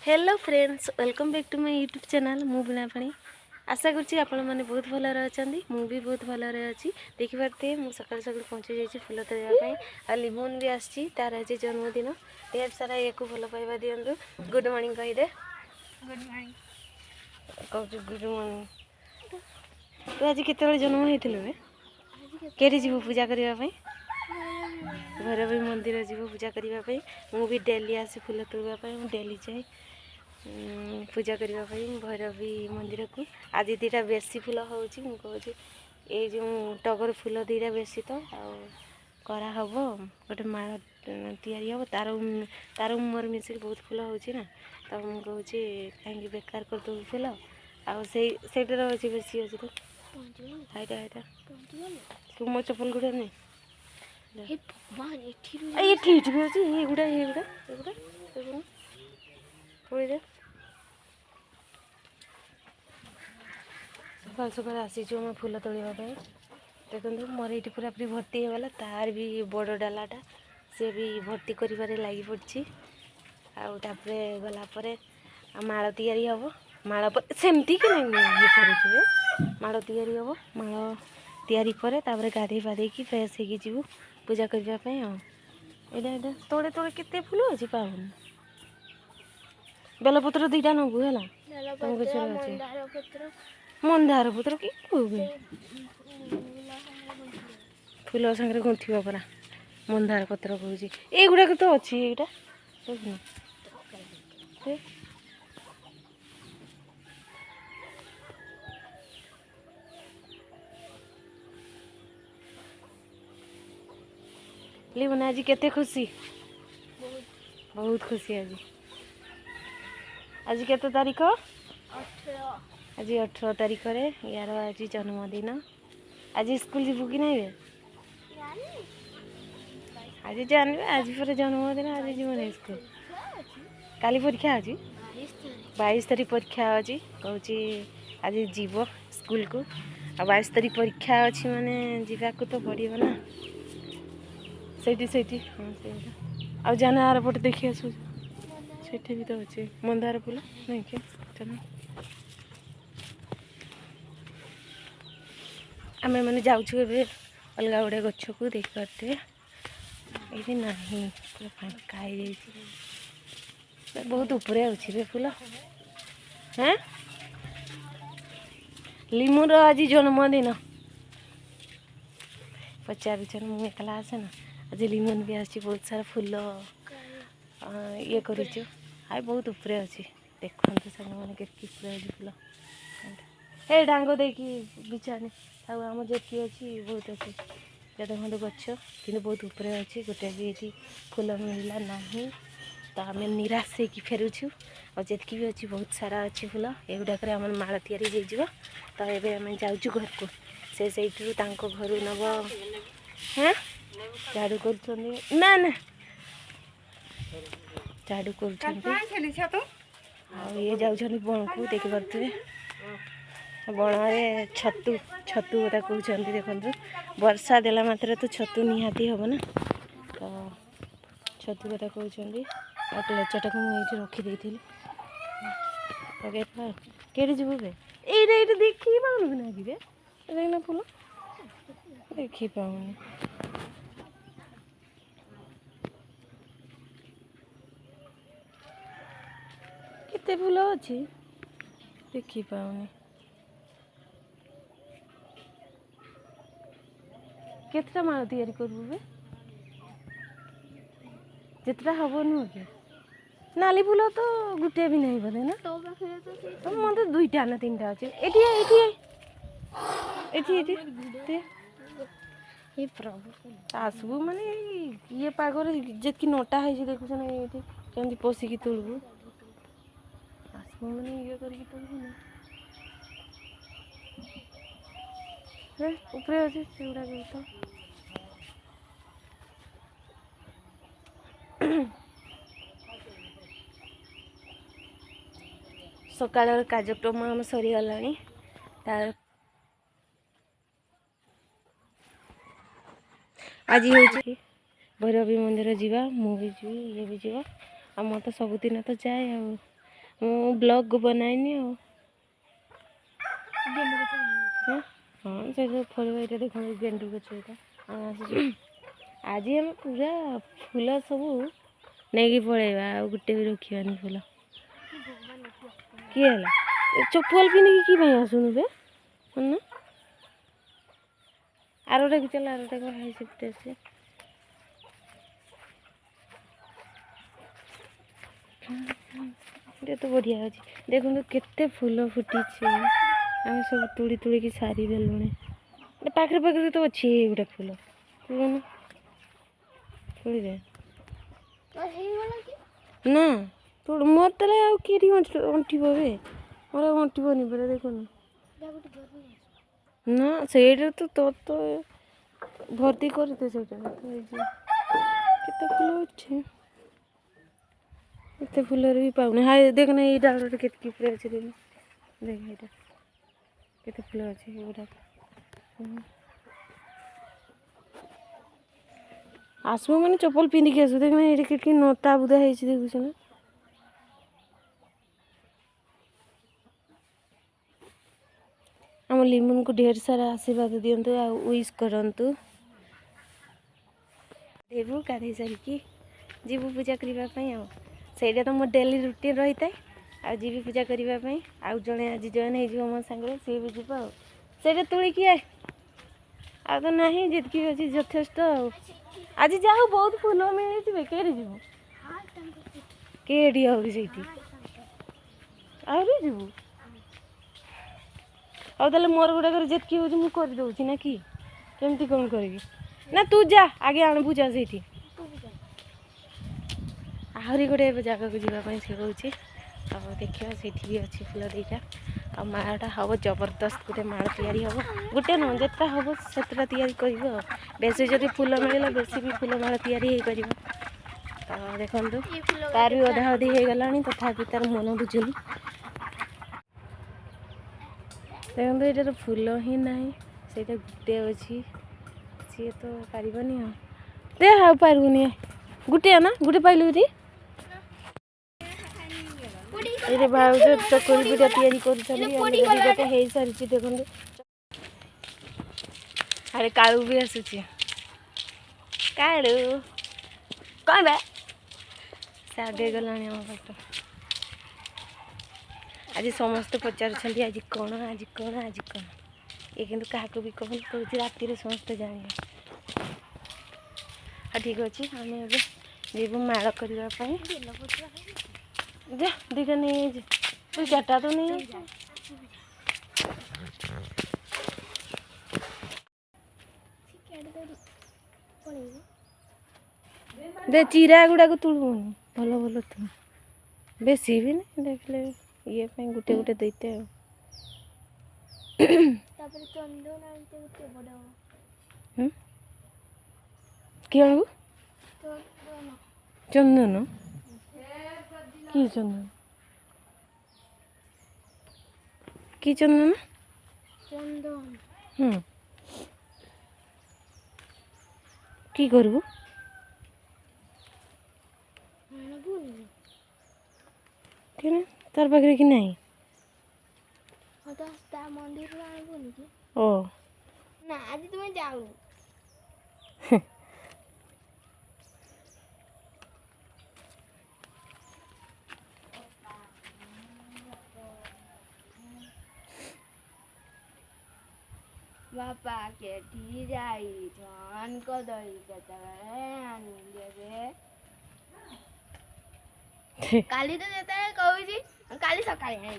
Hello friends, welcome back to my YouTube channel मु बीणापाणी। आशा करुँची आपण मैंने बहुत भलरे अच्छा मु भी बहुत भलरे अच्छी। देखिपारे मुझे सकाल सकाल पहुँची जाइए फुल तोड़ापी। आ लिमोन भी आसी तार आज जन्मदिन। ढेर सारा या भल पाइबा दिंतु। गुड मॉर्निंग कहीदे। Good morning. कहूँ गुड मॉर्निंग। तू आज केत जन्म होते कहीं जीव पूजा करने भैरवी मंदिर जीव पूजा करने। मु भी डेली आसी फुल तोड़ापी। डेली जाए पूजा करने भैरवी मंदिर को। आज दीटा बेसी फुल हो कहूँ ये जो टगर फुल दीटा बेसी तो करा हम गोटे माला तैयारी हम तार तार मोर मिसिक बहुत फुल होना तो मुझे कहूँ कहीं बेकार करदे फुल आईटार अच्छे बेसी अच्छे तो हाईटा हाईटा तू मो चप्पल गुड़ा नहीं ये ठीक भी अच्छे ये गुड़ा थोड़ी दे सकाल सकाल आसीचु आम फुल तोड़ापी। देखो मोर ये पूरा पूरी भर्ती होगा तार भी बड़ डालाटा सी भी भर्ती कर लगी पड़ी। आउे गलापर माल तैयारी हम माल सेमती कि ये करुचे माल तैयारी हम माल तैयारी पर गाधे पाधे की फ्रेश हो पूजा करने। यहाँ तोड़े तोड़े केते फुल अच्छे पाऊन बेलपत्र दीटा नबू है मंदार पत्र कि फुल सागर गुंथ परा मंदार पत्र कहूँ युड़ाक तो अच्छी यहाँ लिमन आज केते खुशी बहुत खुशी आज केते तारीख आज 18 तारीख रे यार आज जन्मदिन। आज स्कूल जीवु कि नहीं आज जानवे आज पर जन्मदिन आज जीवन स्कूल काली परीक्षा अच्छी 22 तारीख परीक्षा अच्छी कहूँ आज जीव स्कूल को 22 तारीख परीक्षा अच्छी माने जीवाक तो पड़ो ना से हाँ जाना आर पटे देखी आसु से भी तो अच्छे मंदार फूल नहीं कि चलो आम मैंने जाऊँ अलग गोटे गच को देख पारे ये ना पूरा फांका बहुत ऊपर अच्छे फूल हाँ लिमुर आज जन्मदिन पचार मुझे एकला आसे ना आज लिमन भी आसी बहुत सारा फूल ये करूँ हाई बहुत ऊपर अच्छे देखते साग मैंने के फूल हे डांग देखी बिछाने आम जी अच्छी बहुत अच्छे जब खंड गच कि बहुत ऊपर अच्छे गोटे भी ये फूल मिलला ना तो आम निराश होकर फेरुचु और जितकी भी अच्छी बहुत सारा अच्छी फूल युड़ाक आम माला तैयारी हो तो ये आम जाऊँ घर को से घर नब हाँ झाड़ू कर ना ना झाड़ू कर ये जाऊँ बण को देखी पारे बण में छतु छतु गोटा कहते देखो वर्षा देला मात्र तो छतु निहाती हम ना तो छतु गोटा कहते क्लेचटा को मुझे रखीदे कहीं जीव ये देखी पाऊन ना कि देखना फूल देखी पाऊनी केते फूल अच्छी देखी पाऊनी केतटा माला तैयारी करबू बे जितना हम नुह कि नाली फूल तो गोटे भी नहीं बोले ना तो मत दुईटा ना 3टा अच्छे ये आसबू माने ये पागल जितकी नोटा है देखुन ये कमी पशिकी तुलबू आसबू मैंने ये करके तुलबू ना ऊपर अच्छे से गुड़ा तो सकाल कार्यक्रम आम सरीगला आज हूँ भैरवी मंदिर जावा मुझे ये भी जा आम तो सबुदिन तो जाए ब्लॉग बनाइनि हाँ हाँ से फल ये देख गेंडू गछ यहाँ आज आम पूरा फूल सब नहीं पलैबा आ गोटे भी रखानी फूल किए चप्पल पिंधिकी कि आसुनु बे ना आरोटा कि चल आरोटा को हाई शिफ्ट से ये तो बढ़िया अच्छे देखो केते फूल फुटी आम सब तुड़ी तुड़ी सारी देलुणे पाखे पाखे तो अच्छी गोटे फूल तुम तुड़ी दे ना तोड़ मोर तले आउ किरी अंटिबो बे मोर अंटिबोनी परे देखो ना सेटा तो भर्ती करते केते फूल अच्छे एत फूल भी पाऊना हाय देखना ये डाल केतकी फूल अच्छे देख देख केते फूल अच्छे गुड़ा आसबो मैंने चप्पल पिंधिकी आसु देखना ये केतकी नता बुदा है देखुछ ना आम लिमुन को ढेर सारा आशीर्वाद दिंतु आ विश करंतु देवु गाधे सारिकी जीवु पूजा करने सेटा तो मोर डेली रुटीन रही है आ जीवी पूजा करने आउ जड़े आज जॉइन हो मो सांगे सी भी जीव से तुलिकी आ तो ना जितकी अच्छी यथेष्ट आज जाऊ बहुत फूल मिली कई जीव कई आहरी आहरी जीवु आउ ताले मोर गुड़ाक जितकी हो करदे ना कि केमती कौन करी ना तू जा आगे आणबू जा से आहरी गोटे जगह को जावाई से कहूँ देखा से भी अच्छी फूल दीटा आ मालाटा हम जबरदस्त गोटे माला तैयारी हम गोटे न जितना हम से तैयारी कर बेसी जब फूल मिलला बेसी भी फूल माला तैयारी हो तो देखो तार भी अधा अधी हो गला तथापि तार मन बुझुनी देखो ये तो फूल ही ना से गोटे अच्छी सी तो पारनी दे हाँ पारबनी गोटे ना गोटे पाइलु ये भाव चकोरी पिठा तैयारी कर सारी देखो अरे कालू भी आसूची कालू कौन बा से आगे गला आम पाट आज समस्त पचार आज कौन आज कौन आज कौन ये किंतु क्या भी कहूँ कह राति समस्ते जाने हाँ ठीक अच्छे आम ए जीव माला करने जा दीटा नहीं तू चार्टा तो नहीं दे चिरा गुड़ा को तुड़बुनि भल भल तुम बेसी भी नहीं देख ले ये गोटे गोटे देते कि आणबू चंदन कि चंदन कि चंदन चंदन कि करबू तार पाखे कि नहीं मंदिर ओ ना आज तुम्हें जाऊ बापा के ठी जाई जान को दई काली तो देता है कहू जी काली सकाळी घर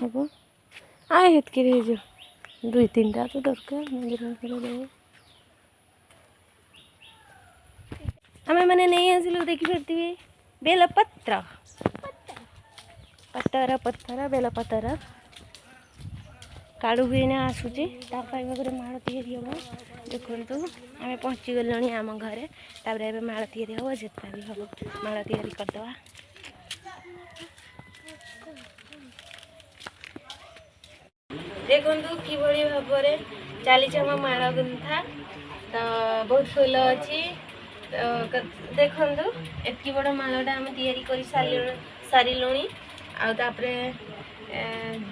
हम आए हेतकी जो दुई तीन टा तो दरकार मंदिर आम मैंने नहीं आसिलु देखी पारे बेलपत्र पतर पत्थर बेलपतर कालू भी ना आसूची गोटे माला तैयारी हम देखु आम पहुँची गलुँ आम घरे तापर माला तैयारी हम जितना भी हम माला तैयारी करदे देखु कि भाव चली आम माला गुंथा तो बहुत फूल अच्छी देखु एति बड़ मालाटा आम या सारे आउे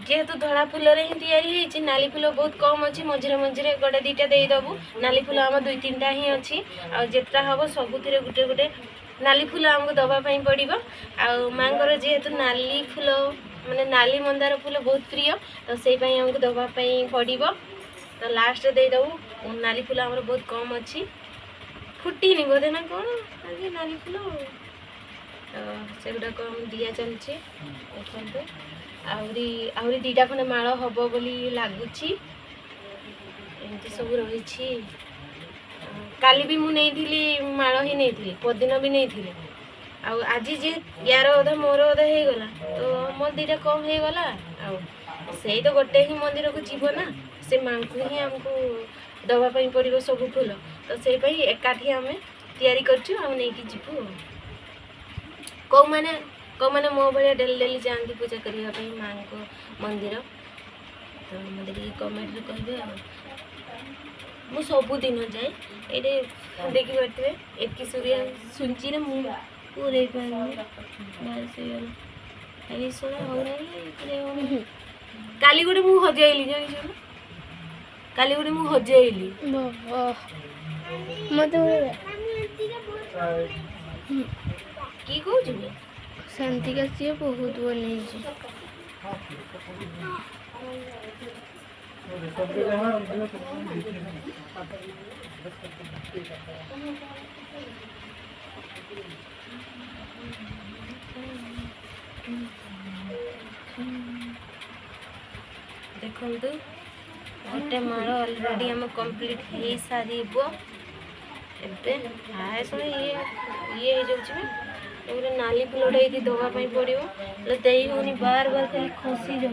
जेहेतु धड़ा फूल ही नाली फूल बहुत कम अच्छी मझे मझे गोटे दीटा देदेबू नाली फूल आम 2-3टा ही अच्छी आतेटा हम सबुथ गोटे गोटे नाली फूल आमको दवापाई पड़ो आँ जेहेतु नाली फूल माने नाली मंदार फूल बहुत प्रिय तो से आमको दवापाई पड़ो तो लास्ट देदेबू नाली फूल आम बहुत कम अच्छी फुटीनी बोधे ना कौन आज नाली फूल तो से गुड़ाक दिया चलছে देखते आहरी 2टा खंडे माल हम बोली लगुच एमती सब रही काली भी मुझे माल ही नहीं पदिन भी नहीं आज जे यार अधा मोर अधा हो गला तो मोर 2टा कम हो गला से तो गोटे ही मंदिर को जीव ना से माँ को ही आमको दवापाई पड़ो सब फूल तो से एकाठी आम तैयारी करचु आ नहीं जीवु कौ मैंने मो भाया डेली डेली जाती पूजा करने माँ को मंदिर तो मत कमेंट कहे मु सबुदिन जाए ये देखी पारे एति सूर्य सुंची मुझे पूरे काली गोटे मुझे हजाइली जान काली गोटे मुझे हजाइली की कह शांति का सी बहुत बन देखु गोटे माल अलरेडी आम कंप्लीट हो सारी शुणे ये गोटे नाली फूलटा ये दवापाई पड़ो दे होनी बार बार खाली खसी जा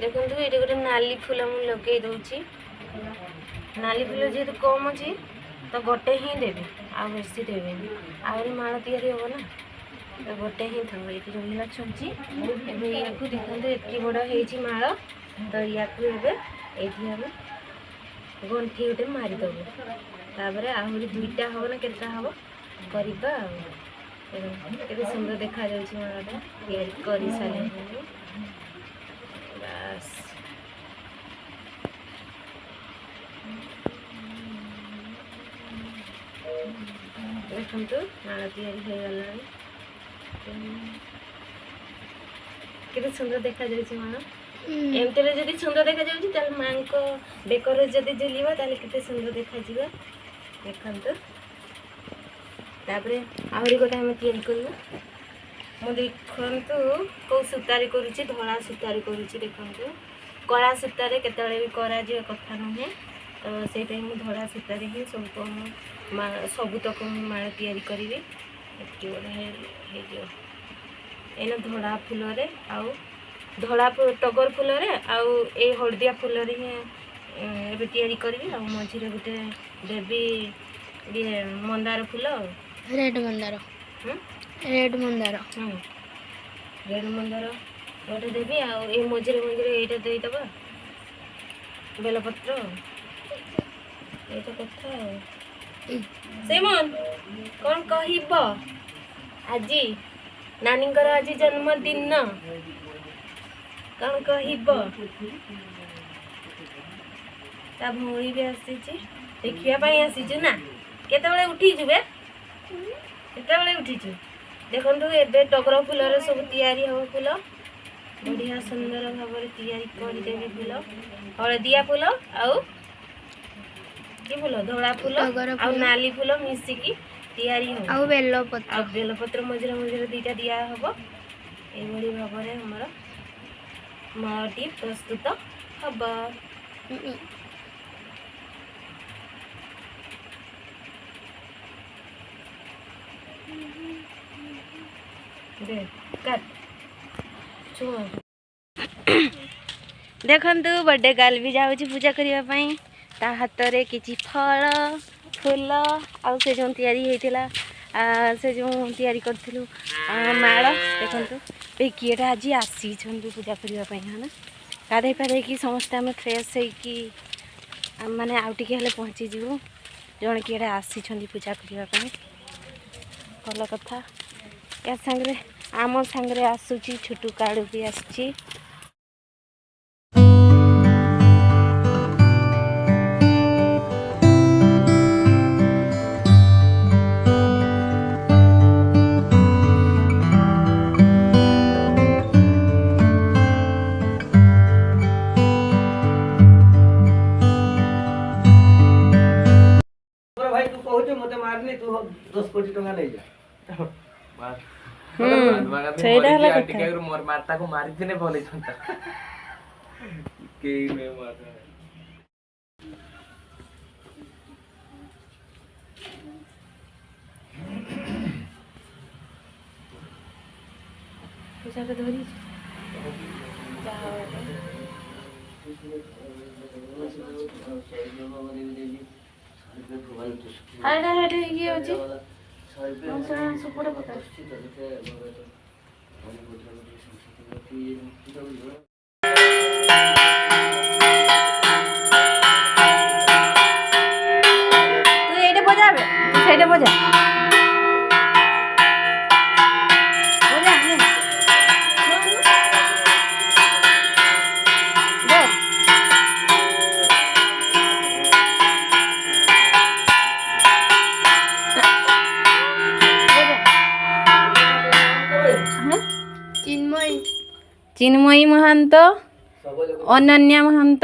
देखो ये गोटे नाली फूल मुझे लगे दूसरी नाली फूल जेहेतु कम अच्छी तो गोटे ही देवी आ बेसी देवे आहरी माल तैयारी हम ना तो गोटे ही थो ये रहा छुंची या देखते एति बड़ हो माल तो या आम गंठी गोटे मारिदेबू तापर आहरी 2टा हम ना के हम करवा के सुंदर देखा मालटा तैयारी कर सारे बस देखु माला तैयारी हो गला के सुंदर देखा माला एमती जब सुंदर देखा जाए माँ को बेकर जब झुलवा के सुंदर देखा देखु तापर आहरी गोटे आम तैयारी करूँ मु देखु कौ सूतार करुच्ची धला सूतार करुच्ची देखु कला सूतार केतले भी करा कथा नुहे तो से धड़ा सूतार ही सबुतक माला तैयारी करी एना धड़ा फूल आउ धड़ा टगर फूल आउ ए हलदिया फूल ही तैयारी करी मझे गोटे देवी ये मंदार फूल रेड मंदार रेड मंदार रेड मंदार गोटे देवी आ मझे मझे यहाँ देदेबा बेलपत्र ये तो कथा सेमन कौन कहब आज नानी आज जन्मदिन कौन कहब ता भौणी भी आसी देखापी आसीचु ना केतबेले उठीचु बे केतबेले उठीचु देखु एबे टगर फूलर सब तैयारी हम फूल बढ़िया सुंदर भाव तैयारी करदेवी फूल हलदिया फूल आउ कि फूल धड़ा फूल आ नाली फूल मिसिकी तैयारी हो आउ बेलपत्र मझे मझे 2टा दिया हम ये भाव हमर माटी प्रस्तुत हम देखु बर्थडे गर्ल भी जाऊँ पूजा करने ता हाथ में किसी फल फूल आ से जो तैयारी होता से जो तैयारी करूँ माल देखु किएटा आज आसी पूजा करने है ना गाधे पाधे कि समस्ते आम फ्रेश होइकी मैंने आउ टिके हेले पहुँचीजु जड़े किए आसी पूजा करने भल कथा या सांगे आम सांगे आसूची छोटू काड़ू भी आसी भाई तू कहू मत मारनी तू 10 कोटी टंका नहीं जा ସେଇଟା ହେଲା କଥା मोर मारता को मारी दिने भले छंता के में मार पूजा के धरी हाडा हाडा ये होची सुपड़ पता तू एटे बजाबे सेटे बजा चिन्मयी महंत अनन्या महंत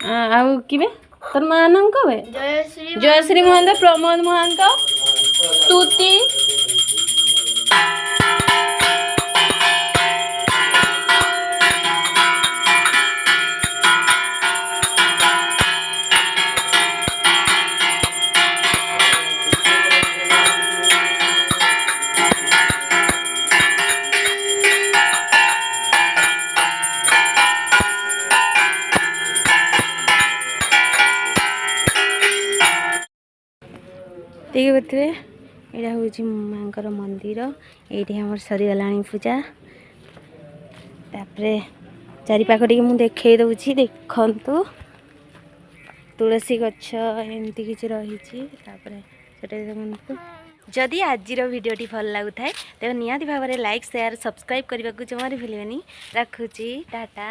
आउ किबे तोर मां नाम कबे जयश्री महंत प्रमोद महंत स्तुति देखिए बोलते यहाँ हूँ माँ मंदिर ये आम सरीगला पूजा तापर चारिपाख टे मुझे देखे दूसरी देखु तुलसी गछ एमती किसी रही देखु जदि आज भिडियोटी भल लगुए तेज निहाती भाव में लाइक शेयर सब्सक्राइब करने को जमार भूलें रखुची टाटा।